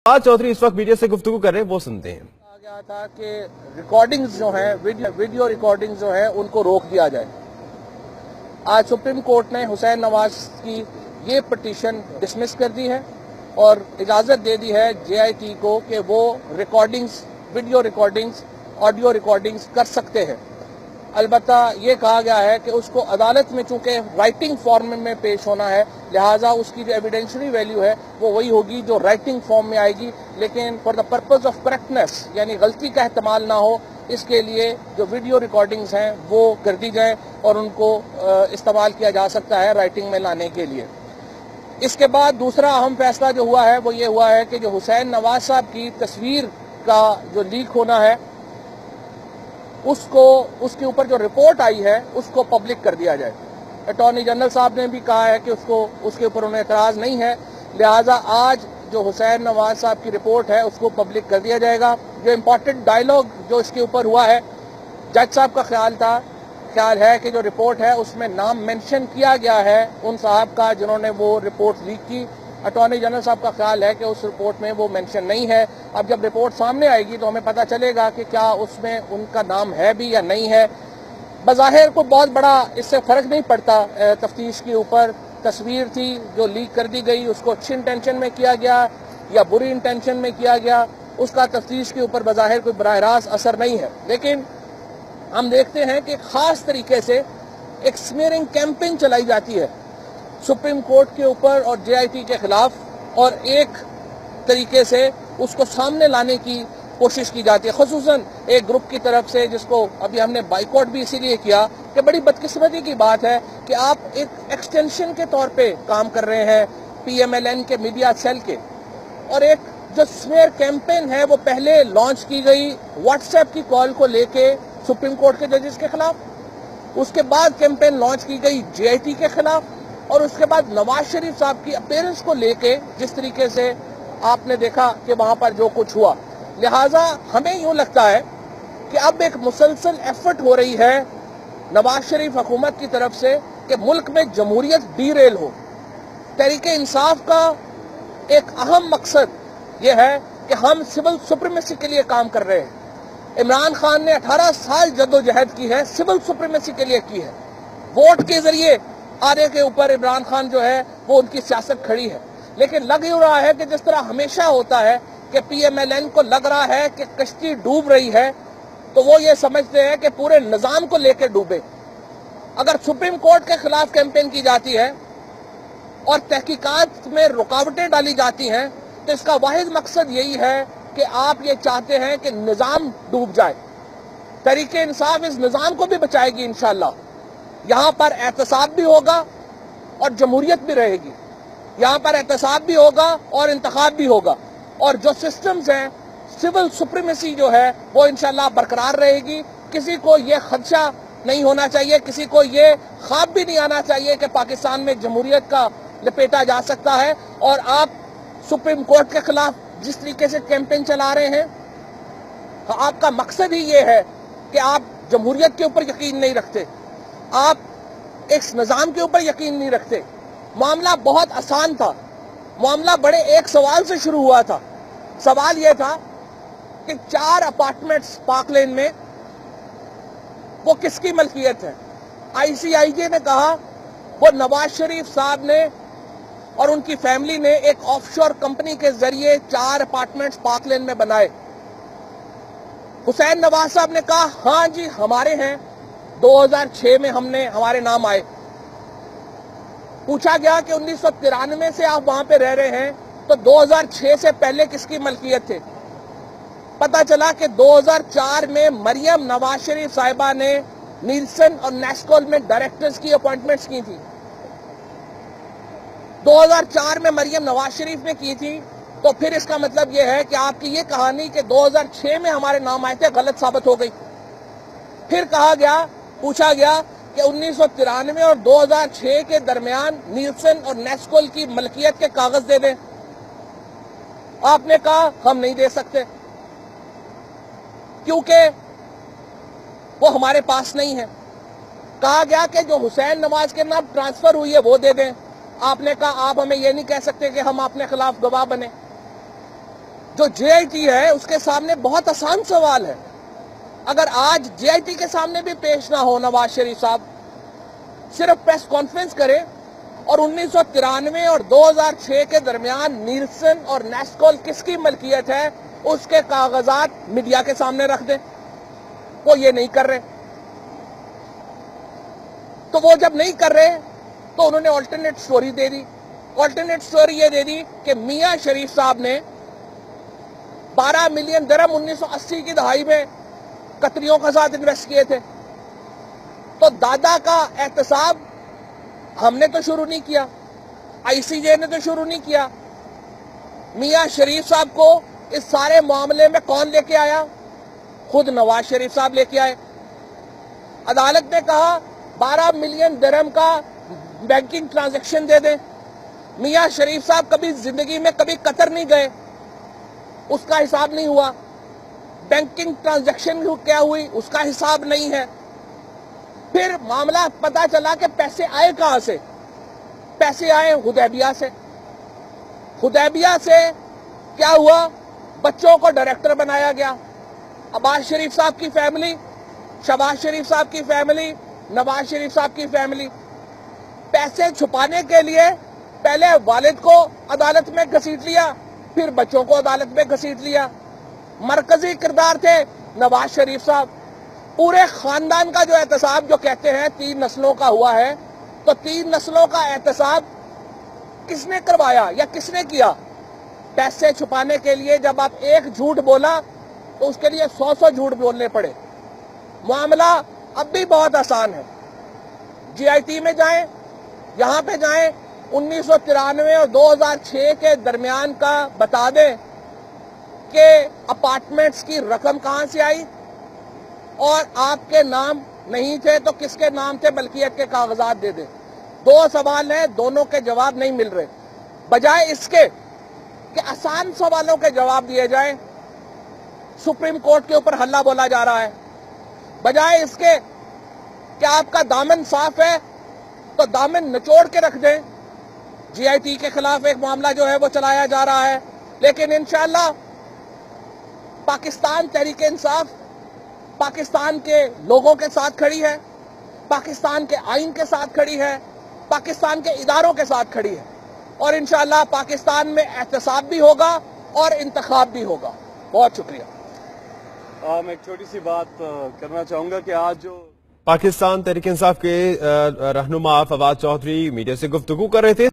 आज चौधरी इस वक्त मीडिया से गुफ्तगू कर रहे हैं, वो सुनते हैं। कहा गया था कि रिकॉर्डिंग्स जो हैं, वीडियो रिकॉर्डिंग्स जो हैं उनको रोक दिया जाए। आज सुप्रीम कोर्ट ने हुसैन नवाज की ये पिटीशन डिसमिस कर दी है और इजाजत दे दी है JIT को कि वो recordings, video recordings, audio recordings कर सकते हैं। अलबत्ता ये कहा गया है कि उसको अदालत में चूंकि राइटिंग फॉर्म में पेश होना है, लिहाजा उसकी जो एविडेंशियरी वैल्यू है वो वही होगी जो राइटिंग फॉर्म में आएगी, लेकिन for the purpose of correctness यानी गलती का एहतमाल ना हो, इसके लिए जो वीडियो रिकॉर्डिंग्स हैं वो कर दी जाएं और उनको इस्तेमाल किया जा सकता है राइटिंग में लाने के लिए। इसके बाद दूसरा अहम फैसला जो हुआ है वो ये हुआ है कि जो हुसैन नवाज साहब की तस्वीर का जो लीक होना है उसको, उसके ऊपर जो रिपोर्ट आई है उसको पब्लिक कर दिया जाए। अटॉर्नी जनरल साहब ने भी कहा है कि उसके ऊपर उन्हें एतराज नहीं है, लिहाजा आज जो हुसैन नवाज साहब की रिपोर्ट है उसको पब्लिक कर दिया जाएगा। जो इम्पोर्टेंट डायलॉग जो इसके ऊपर हुआ है, जज साहब का ख्याल है कि जो रिपोर्ट है उसमें नाम मेंशन किया गया है उन साहब का जिन्होंने वो रिपोर्ट लीक की। अटॉर्नी जनरल साहब का ख्याल है कि उस रिपोर्ट में वो मेंशन नहीं है। अब जब रिपोर्ट सामने आएगी तो हमें पता चलेगा कि क्या उसमें उनका नाम है भी या नहीं है। बज़ाहिर कोई बहुत बड़ा इससे फर्क नहीं पड़ता तफ्तीश के ऊपर। तस्वीर थी जो लीक कर दी गई, उसको अच्छी इंटेंशन में किया गया या बुरी इंटेंशन में किया गया, उसका तफ्तीश के ऊपर बज़ाहिर कोई बराह रास्त असर नहीं है। लेकिन हम देखते हैं कि खास तरीके से एक स्मीयरिंग कैंपेन चलाई जाती है सुप्रीम कोर्ट के ऊपर और JIT के खिलाफ, और एक तरीके से उसको सामने लाने की कोशिश की जाती है, खुसूसन एक ग्रुप की तरफ से, जिसको अभी हमने बाइकआउट भी इसीलिए किया कि बड़ी बदकिस्मती की बात है कि आप एक एक्सटेंशन के तौर पे काम कर रहे हैं PMLN के मीडिया सेल के, और एक जो स्मेयर कैंपेन है वो पहले लॉन्च की गई व्हाट्सएप की कॉल को लेके सुप्रीम कोर्ट के जजेस के खिलाफ, उसके बाद कैंपेन लॉन्च की गई JIT के खिलाफ, और उसके बाद नवाज शरीफ साहब की अपीयरेंस को लेके जिस तरीके से आपने देखा कि वहां पर जो कुछ हुआ। लिहाजा हमें यूं लगता है कि अब एक मुसलसल एफर्ट हो रही है नवाज शरीफ हुकूमत की तरफ से कि मुल्क में जमहूरियत डीरेल हो। तहरीके इंसाफ का एक अहम मकसद यह है कि हम सिविल सुप्रीमेसी के लिए काम कर रहे हैं। इमरान खान ने 18 साल जद्दोजहद की है, सिविल सुप्रीमेसी के लिए की है। वोट के जरिए आने के ऊपर इमरान खान जो है वो उनकी सियासत खड़ी है, लेकिन लग यूं रहा है कि जिस तरह हमेशा होता है कि PMLN को लग रहा है कि कश्ती डूब रही है तो वो ये समझते हैं कि पूरे निजाम को लेकर डूबे। अगर सुप्रीम कोर्ट के खिलाफ कैंपेन की जाती है और तहकीकात में रुकावटें डाली जाती हैं तो इसका वाहिद मकसद यही है कि आप ये चाहते हैं कि निजाम डूब जाए। तहरीके इंसाफ इस निजाम को भी बचाएगी इंशाअल्लाह। यहाँ पर एहतसाब भी होगा और जमहूरियत भी रहेगी। यहाँ पर एहतसाब भी होगा और इंतखाब भी होगा, और जो सिस्टम्स हैं, सिविल सुप्रीमेसी जो है वो इंशाल्लाह बरकरार रहेगी। किसी को ये खदशा नहीं होना चाहिए, किसी को ये ख्वाब भी नहीं आना चाहिए कि पाकिस्तान में जमहूरियत का लपेटा जा सकता है। और आप सुप्रीम कोर्ट के खिलाफ जिस तरीके से कैंपेन चला रहे हैं, आपका मकसद ही ये है कि आप जमहूरियत के ऊपर यकीन नहीं रखते, आप इस निजाम के ऊपर यकीन नहीं रखते। मामला बहुत आसान था, मामला बड़े एक सवाल से शुरू हुआ था। सवाल यह था कि 4 अपार्टमेंट्स पार्क लेन में वो किसकी मलकियत है। ICIJ ने कहा वो नवाज शरीफ साहब ने और उनकी फैमिली ने एक ऑफशोर कंपनी के जरिए 4 अपार्टमेंट्स पार्क लेन में बनाए। हुसैन नवाज साहब ने कहा हाँ जी हमारे हैं, 2006 में हमारे नाम आए। पूछा गया कि 1993 से आप वहां पे रह रहे हैं तो 2006 से पहले किसकी मलकियत थे। पता चला कि 2004 में मरियम नवाज शरीफ साहिबा ने नीलसन और नेस्कोल में डायरेक्टर्स की अपॉइंटमेंट्स की थी। 2004 में मरियम नवाज शरीफ ने की थी, तो फिर इसका मतलब यह है कि आपकी ये कहानी कि 2006 में हमारे नाम आए थे गलत साबित हो गई। फिर कहा गया, पूछा गया कि 1993 और 2006 के दरमियान नीलसन और नेस्कोल की मलकियत के कागज दे दें। आपने कहा हम नहीं दे सकते क्योंकि वो हमारे पास नहीं है। कहा गया कि जो हुसैन नवाज के नाम ट्रांसफर हुई है वो दे दें। आपने कहा आप हमें ये नहीं कह सकते कि हम अपने खिलाफ गवाह बने। جو JIT ہے اس کے سامنے بہت آسان سوال ہے. اگر آج JIT کے سامنے بھی پیش نہ ہو نواز شریف صاحب, صرف پریس کانفرنس کرے اور 1993 اور 2006 کے درمیان نیلسن اور نیسکول کس کی ملکیت ہے اس کے کاغذات میڈیا کے سامنے رکھ دیں. وہ یہ نہیں کر رہے. تو وہ جب نہیں کر رہے تو انہوں نے آلٹرنیٹ سٹوری دے دی. آلٹرنیٹ سٹوری یہ دے دی کہ میاں شریف صاحب نے 12 ملین درہم 1980 کی دہائی میں قطریوں کے ساتھ انویسٹ کیے تھے. تو دادا کا احتساب ہم نے تو شروع نہیں کیا, ICJ نے تو شروع نہیں کیا. میاں شریف صاحب کو اس سارے معاملے میں کون لے کے آیا؟ خود نواز شریف صاحب لے کے آئے. عدالت نے کہا 12 ملین درہم کا بینکنگ ٹرانزیکشن دے دیں. میاں شریف صاحب کبھی زندگی میں کبھی قطر نہیں گئے, اس کا حساب نہیں ہوا. بینکنگ ٹرانزیکشن کیا ہوئی اس کا حساب نہیں ہے. پھر معاملہ پتا چلا کہ پیسے آئے کہاں سے؟ پیسے آئے حدیبیہ سے. حدیبیہ سے کیا ہوا؟ بچوں کو ڈائریکٹر بنایا گیا. عباس شریف صاحب کی فیملی, شہباز شریف صاحب کی فیملی, نواز شریف صاحب کی فیملی پیسے چھپانے کے لیے پہلے والد کو عدالت میں گھسیٹ لیا, پھر بچوں کو عدالت میں گھسیٹ لیا. مرکزی کردار تھے نواز شریف صاحب. پورے خاندان کا جو احتساب جو کہتے ہیں 3 نسلوں کا ہوا ہے, تو 3 نسلوں کا احتساب کس نے کروایا یا کس نے کیا؟ پیسے چھپانے کے لیے جب آپ ایک جھوٹ بولا تو اس کے لیے 100 جھوٹ بولنے پڑے. معاملہ اب بھی بہت آسان ہے. JIT میں جائیں, یہاں پہ جائیں, 1993 اور 2006 کے درمیان کا بتا دیں کہ اپارٹمنٹس کی رقم کہاں سے آئی, اور آپ کے نام نہیں تھے تو کس کے نام تھے ملکیت کے کاغذات دے دیں. 2 سوال ہیں, دونوں کے جواب نہیں مل رہے. بجائے اس کے کہ آسان سوالوں کے جواب دیے جائیں, سپریم کورٹ کے اوپر ہلہ بولا جا رہا ہے. بجائے اس کے کہ آپ کا دامن صاف ہے تو دامن نچوڑ کے رکھ دیں. JIT کے خلاف ایک معاملہ جو ہے وہ چلایا جا رہا ہے, لیکن انشاءاللہ پاکستان تحریک انصاف پاکستان کے لوگوں کے ساتھ کھڑی ہے, پاکستان کے آئین کے ساتھ کھڑی ہے, پاکستان کے اداروں کے ساتھ کھڑی ہے, اور انشاءاللہ پاکستان میں احتساب بھی ہوگا اور انتخاب بھی ہوگا. بہت شکریہ. میں ایک چھوٹی سی بات کرنا چاہوں گا کہ آج جو پاکستان تحریک انصاف کے رہنما فواد چودھری میڈیا سے گفتگو کر رہے تھے.